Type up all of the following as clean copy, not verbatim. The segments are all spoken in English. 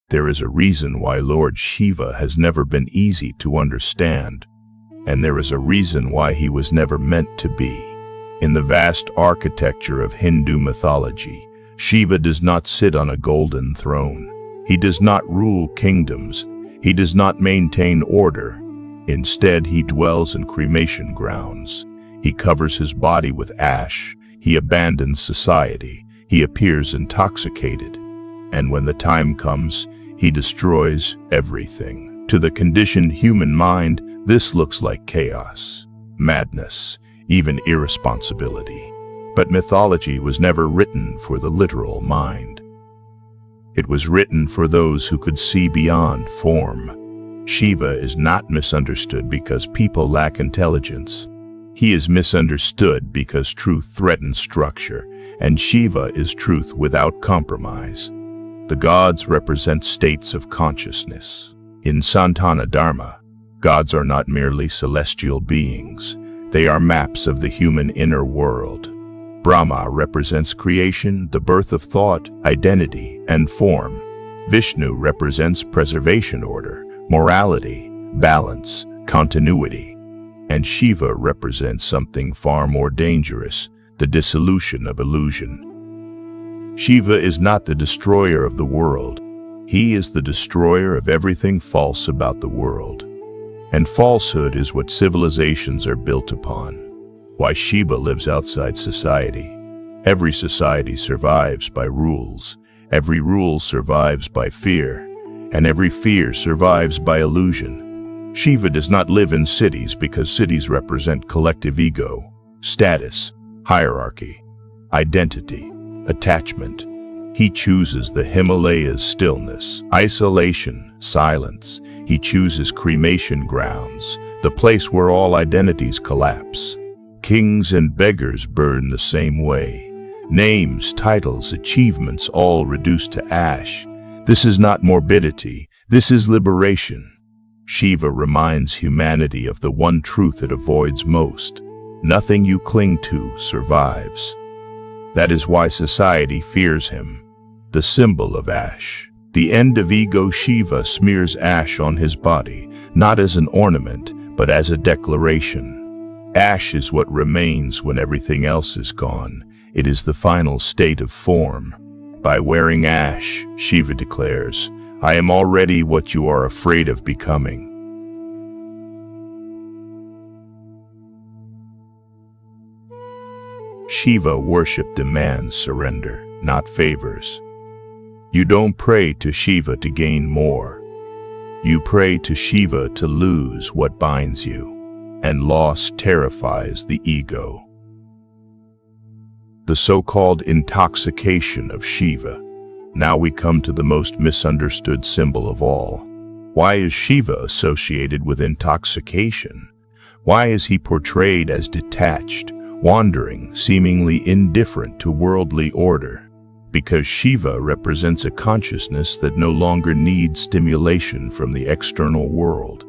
There is a reason why Lord Shiva has never been easy to understand, and there is a reason why he was never meant to be. In the vast architecture of Hindu mythology, Shiva does not sit on a golden throne. He does not rule kingdoms. He does not maintain order. Instead, he dwells in cremation grounds. He covers his body with ash. He abandons society. He appears intoxicated. And when the time comes, he destroys everything. To the conditioned human mind, this looks like chaos, madness, even irresponsibility. But mythology was never written for the literal mind. It was written for those who could see beyond form. Shiva is not misunderstood because people lack intelligence. He is misunderstood because truth threatens structure, and Shiva is truth without compromise. The gods represent states of consciousness. In Sanatan Dharma, gods are not merely celestial beings. They are maps of the human inner world. Brahma represents creation, the birth of thought, identity, and form. Vishnu represents preservation, order, morality, balance, continuity. And Shiva represents something far more dangerous, the dissolution of illusion. Shiva is not the destroyer of the world. He is the destroyer of everything false about the world. And falsehood is what civilizations are built upon. Why Shiva lives outside society. Every society survives by rules. Every rule survives by fear. And every fear survives by illusion. Shiva does not live in cities because cities represent collective ego, status, hierarchy, identity, attachment. He chooses the Himalayas' stillness, isolation, silence. He chooses cremation grounds, the place where all identities collapse. Kings and beggars burn the same way. Names, titles, achievements all reduced to ash. This is not morbidity, this is liberation. Shiva reminds humanity of the one truth it avoids most. Nothing you cling to survives. That is why society fears him, the symbol of ash. The end of ego. Shiva smears ash on his body, not as an ornament, but as a declaration. Ash is what remains when everything else is gone. It is the final state of form. By wearing ash, Shiva declares, I am already what you are afraid of becoming. Shiva worship demands surrender, not favors. You don't pray to Shiva to gain more. You pray to Shiva to lose what binds you, and loss terrifies the ego. The so-called intoxication of Shiva. Now we come to the most misunderstood symbol of all. Why is Shiva associated with intoxication? Why is he portrayed as detached, wandering, seemingly indifferent to worldly order? Because Shiva represents a consciousness that no longer needs stimulation from the external world.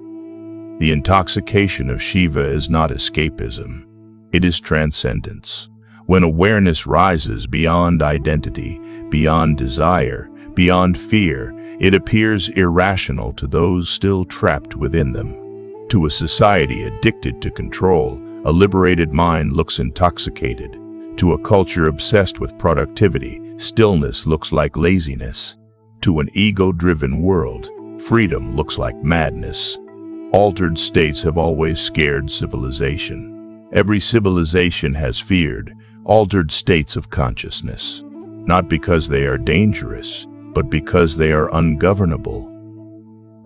The intoxication of Shiva is not escapism. It is transcendence. When awareness rises beyond identity, beyond desire, beyond fear, it appears irrational to those still trapped within them. To a society addicted to control, a liberated mind looks intoxicated. To a culture obsessed with productivity, stillness looks like laziness. To an ego-driven world, freedom looks like madness. Altered states have always scared civilization. Every civilization has feared altered states of consciousness, not because they are dangerous, but because they are ungovernable.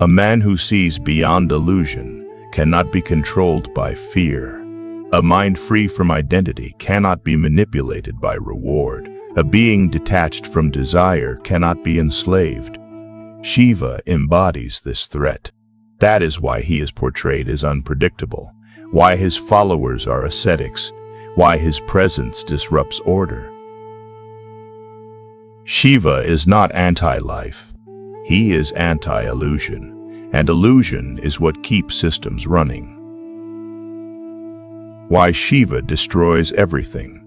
A man who sees beyond illusion cannot be controlled by fear. A mind free from identity cannot be manipulated by reward. A being detached from desire cannot be enslaved. Shiva embodies this threat. That is why he is portrayed as unpredictable, why his followers are ascetics, why his presence disrupts order. Shiva is not anti-life. He is anti-illusion, and illusion is what keeps systems running. Why Shiva destroys everything.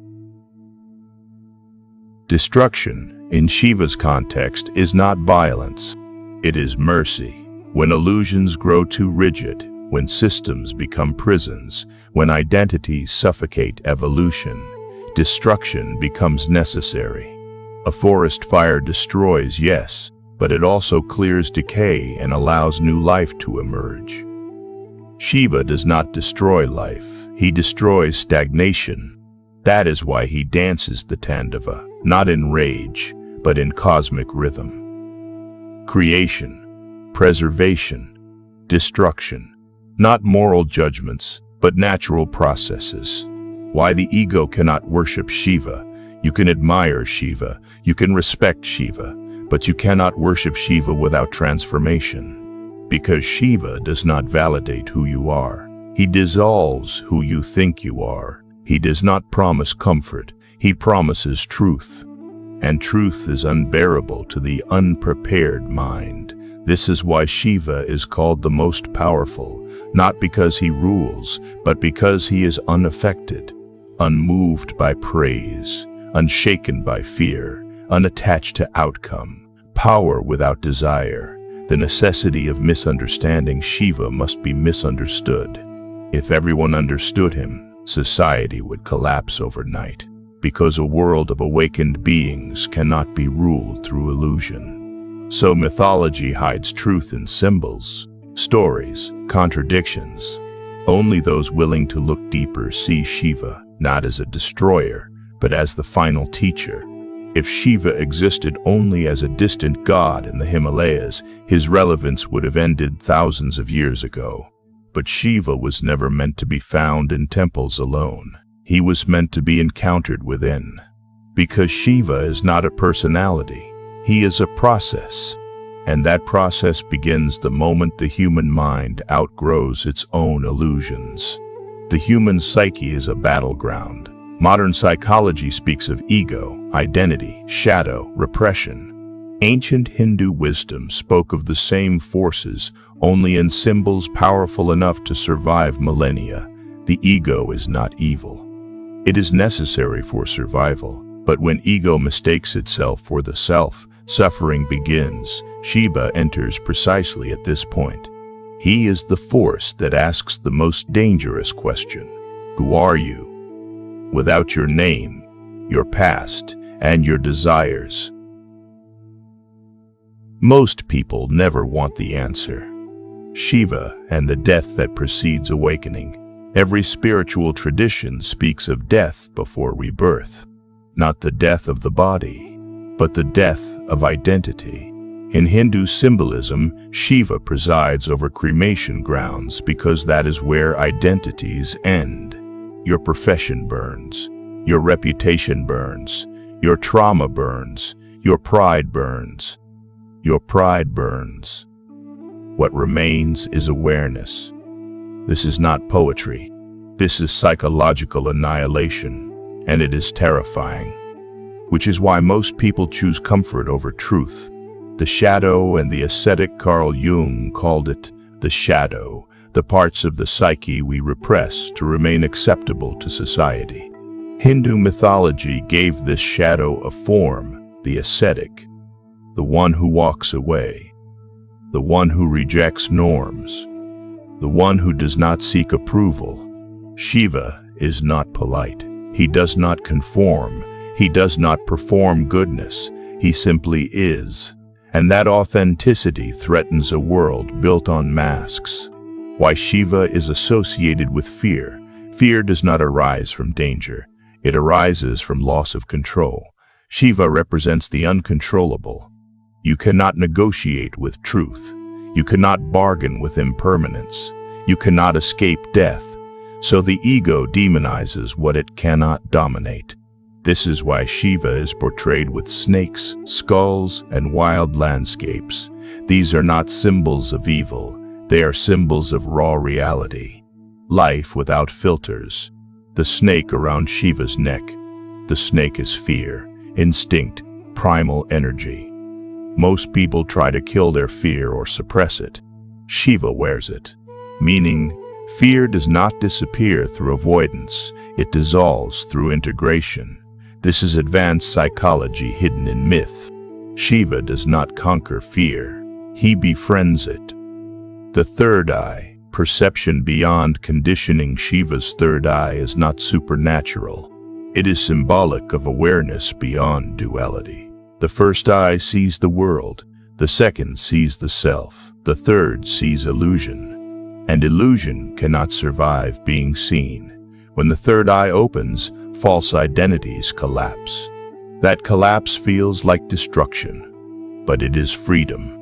Destruction, in Shiva's context, is not violence. It is mercy. When illusions grow too rigid, when systems become prisons, when identities suffocate evolution, destruction becomes necessary. A forest fire destroys, yes, but it also clears decay and allows new life to emerge. Shiva does not destroy life, he destroys stagnation. That is why he dances the Tandava, not in rage, but in cosmic rhythm. Creation, preservation, destruction, not moral judgments, but natural processes. Why the ego cannot worship Shiva. You can admire Shiva, you can respect Shiva, but you cannot worship Shiva without transformation. Because Shiva does not validate who you are. He dissolves who you think you are. He does not promise comfort, he promises truth. And truth is unbearable to the unprepared mind. This is why Shiva is called the most powerful, not because he rules, but because he is unaffected, unmoved by praise, unshaken by fear, unattached to outcome, power without desire. The necessity of misunderstanding Shiva must be misunderstood. If everyone understood him, society would collapse overnight, because a world of awakened beings cannot be ruled through illusion. So mythology hides truth in symbols, stories, contradictions. Only those willing to look deeper see Shiva not as a destroyer, but as the final teacher. If Shiva existed only as a distant god in the Himalayas, his relevance would have ended thousands of years ago. But Shiva was never meant to be found in temples alone. He was meant to be encountered within. Because Shiva is not a personality, he is a process. And that process begins the moment the human mind outgrows its own illusions. The human psyche is a battleground. Modern psychology speaks of ego, identity, shadow, repression. Ancient Hindu wisdom spoke of the same forces, only in symbols powerful enough to survive millennia. The ego is not evil. It is necessary for survival, but when ego mistakes itself for the self, suffering begins. Shiva enters precisely at this point. He is the force that asks the most dangerous question: who are you? Without your name, your past, and your desires. Most people never want the answer. Shiva and the death that precedes awakening. Every spiritual tradition speaks of death before rebirth. Not the death of the body, but the death of identity. In Hindu symbolism, Shiva presides over cremation grounds because that is where identities end. Your profession burns, your reputation burns, your trauma burns, your pride burns. Your pride burns. What remains is awareness. This is not poetry. This is psychological annihilation, and it is terrifying. Which is why most people choose comfort over truth. The shadow and the ascetic Carl Jung called it the shadow, the parts of the psyche we repress to remain acceptable to society. Hindu mythology gave this shadow a form, the ascetic, the one who walks away, the one who rejects norms, the one who does not seek approval. Shiva is not polite. He does not conform. He does not perform goodness. He simply is. And that authenticity threatens a world built on masks. Why Shiva is associated with fear. Fear does not arise from danger. It arises from loss of control. Shiva represents the uncontrollable. You cannot negotiate with truth. You cannot bargain with impermanence. You cannot escape death. So the ego demonizes what it cannot dominate. This is why Shiva is portrayed with snakes, skulls, and wild landscapes. These are not symbols of evil. They are symbols of raw reality. Life without filters. The snake around Shiva's neck. The snake is fear, instinct, primal energy. Most people try to kill their fear or suppress it. Shiva wears it. Meaning, fear does not disappear through avoidance. It dissolves through integration. This is advanced psychology hidden in myth. Shiva does not conquer fear. He befriends it. The third eye, perception beyond conditioning. Shiva's third eye is not supernatural. It is symbolic of awareness beyond duality. The first eye sees the world, the second sees the self, the third sees illusion. And illusion cannot survive being seen. When the third eye opens, false identities collapse. That collapse feels like destruction, but it is freedom.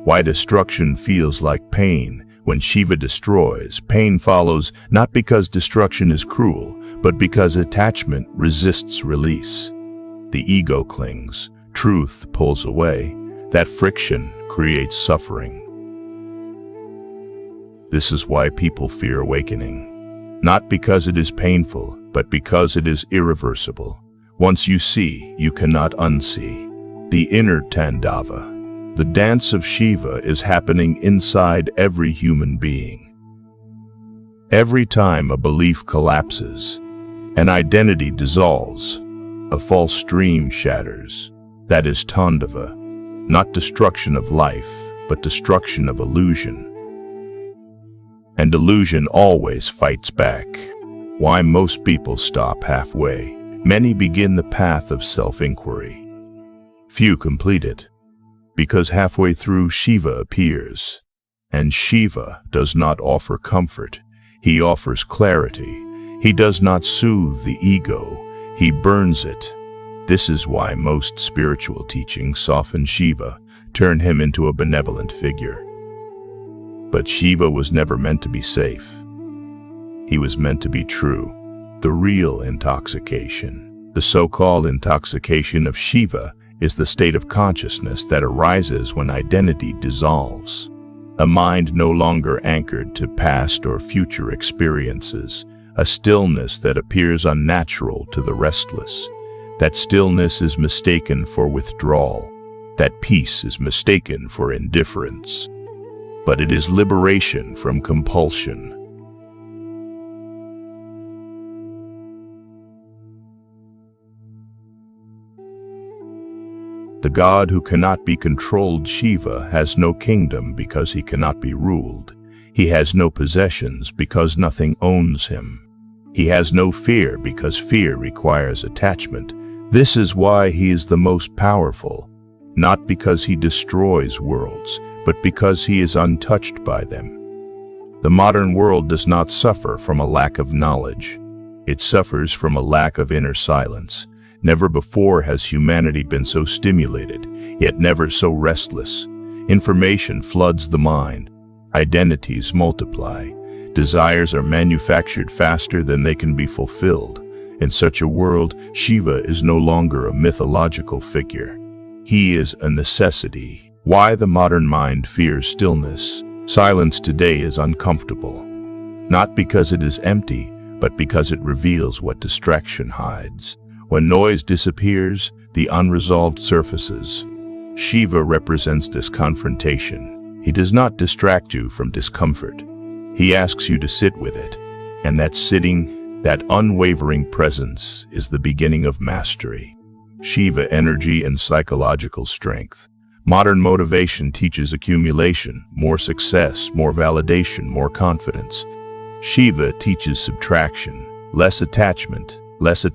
Why destruction feels like pain? When Shiva destroys, pain follows, not because destruction is cruel, but because attachment resists release. The ego clings, truth pulls away. That friction creates suffering. This is why people fear awakening. Not because it is painful, but because it is irreversible. Once you see, you cannot unsee. The inner Tandava. The dance of Shiva is happening inside every human being. Every time a belief collapses, an identity dissolves, a false dream shatters. That is Tandava, not destruction of life, but destruction of illusion. And illusion always fights back. Why most people stop halfway? Many begin the path of self-inquiry. Few complete it. Because halfway through Shiva appears. And Shiva does not offer comfort. He offers clarity. He does not soothe the ego. He burns it. This is why most spiritual teachings soften Shiva, turn him into a benevolent figure. But Shiva was never meant to be safe. He was meant to be true. The real intoxication. The so-called intoxication of Shiva is the state of consciousness that arises when identity dissolves. A mind no longer anchored to past or future experiences, a stillness that appears unnatural to the restless. That stillness is mistaken for withdrawal. That peace is mistaken for indifference. But it is liberation from compulsion. The God who cannot be controlled, Shiva, has no kingdom because he cannot be ruled. He has no possessions because nothing owns him. He has no fear because fear requires attachment. This is why he is the most powerful, not because he destroys worlds, but because he is untouched by them. The modern world does not suffer from a lack of knowledge. It suffers from a lack of inner silence. Never before has humanity been so stimulated, yet never so restless. Information floods the mind. Identities multiply. Desires are manufactured faster than they can be fulfilled. In such a world, Shiva is no longer a mythological figure. He is a necessity. Why the modern mind fears stillness? Silence today is uncomfortable. Not because it is empty, but because it reveals what distraction hides. When noise disappears, the unresolved surfaces. Shiva represents this confrontation. He does not distract you from discomfort. He asks you to sit with it. And that sitting, that unwavering presence, is the beginning of mastery. Shiva energy and psychological strength. Modern motivation teaches accumulation, more success, more validation, more confidence. Shiva teaches subtraction, less attachment, less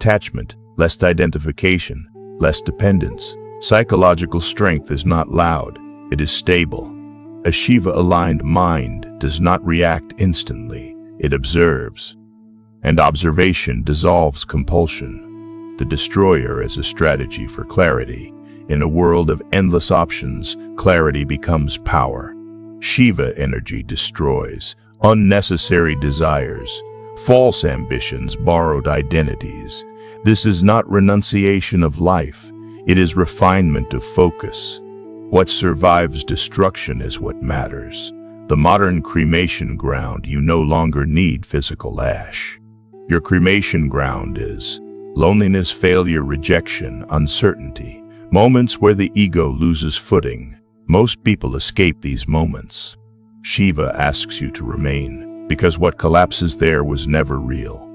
identification, less dependence. Psychological strength is not loud, it is stable. A Shiva-aligned mind does not react instantly, it observes. And observation dissolves compulsion. The destroyer is a strategy for clarity. In a world of endless options, clarity becomes power. Shiva energy destroys unnecessary desires, false ambitions, borrowed identities. This is not renunciation of life, it is refinement of focus. What survives destruction is what matters. The modern cremation ground, you no longer need physical ash. Your cremation ground is loneliness, failure, rejection, uncertainty, moments where the ego loses footing. Most people escape these moments. Shiva asks you to remain, because what collapses there was never real.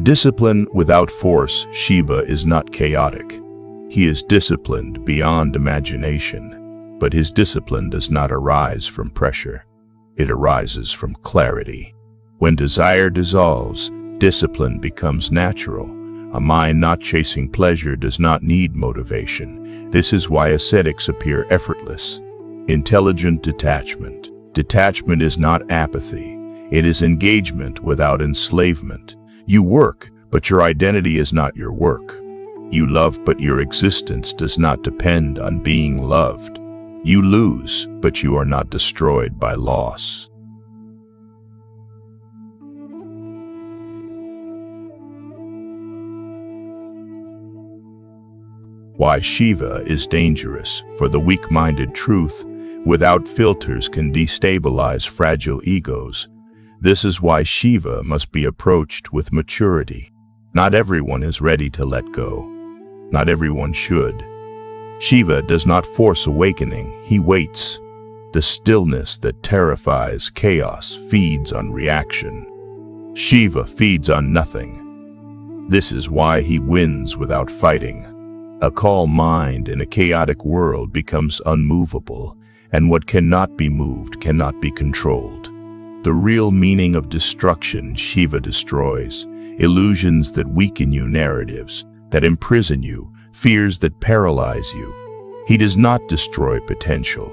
Discipline without force. Shiva is not chaotic. He is disciplined beyond imagination, but his discipline does not arise from pressure. It arises from clarity. When desire dissolves, discipline becomes natural. A mind not chasing pleasure does not need motivation. This is why ascetics appear effortless. Intelligent detachment. Detachment is not apathy. It is engagement without enslavement. You work, but your identity is not your work. You love, but your existence does not depend on being loved. You lose, but you are not destroyed by loss. Why Shiva is dangerous. For the weak-minded, truth without filters can destabilize fragile egos. This is why Shiva must be approached with maturity. Not everyone is ready to let go. Not everyone should. Shiva does not force awakening, he waits. The stillness that terrifies chaos feeds on reaction. Shiva feeds on nothing. This is why he wins without fighting. A calm mind in a chaotic world becomes unmovable, and what cannot be moved cannot be controlled. The real meaning of destruction Shiva destroys. Illusions that weaken you, narratives that imprison you, fears that paralyze you. He does not destroy potential.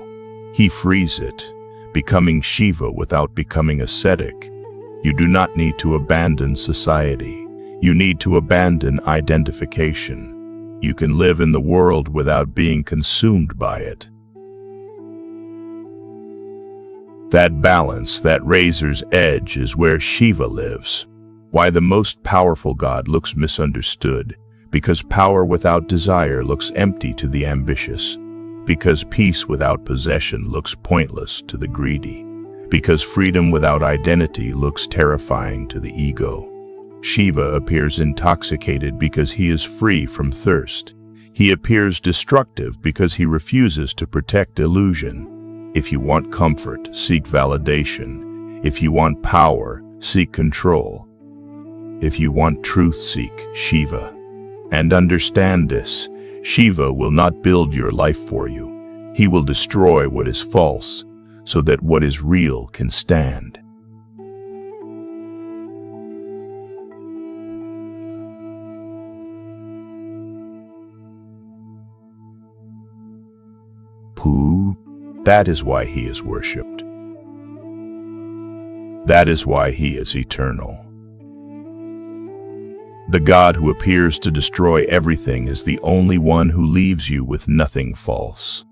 He frees it, becoming Shiva without becoming ascetic. You do not need to abandon society. You need to abandon identification. You can live in the world without being consumed by it. That balance, that razor's edge, is where Shiva lives. Why the most powerful God looks misunderstood. Because power without desire looks empty to the ambitious. Because peace without possession looks pointless to the greedy. Because freedom without identity looks terrifying to the ego. Shiva appears intoxicated because he is free from thirst. He appears destructive because he refuses to protect illusion. If you want comfort, seek validation. If you want power, seek control. If you want truth, seek Shiva. And understand this, Shiva will not build your life for you. He will destroy what is false, so that what is real can stand. That is why he is worshipped. That is why he is eternal. The God who appears to destroy everything is the only one who leaves you with nothing false.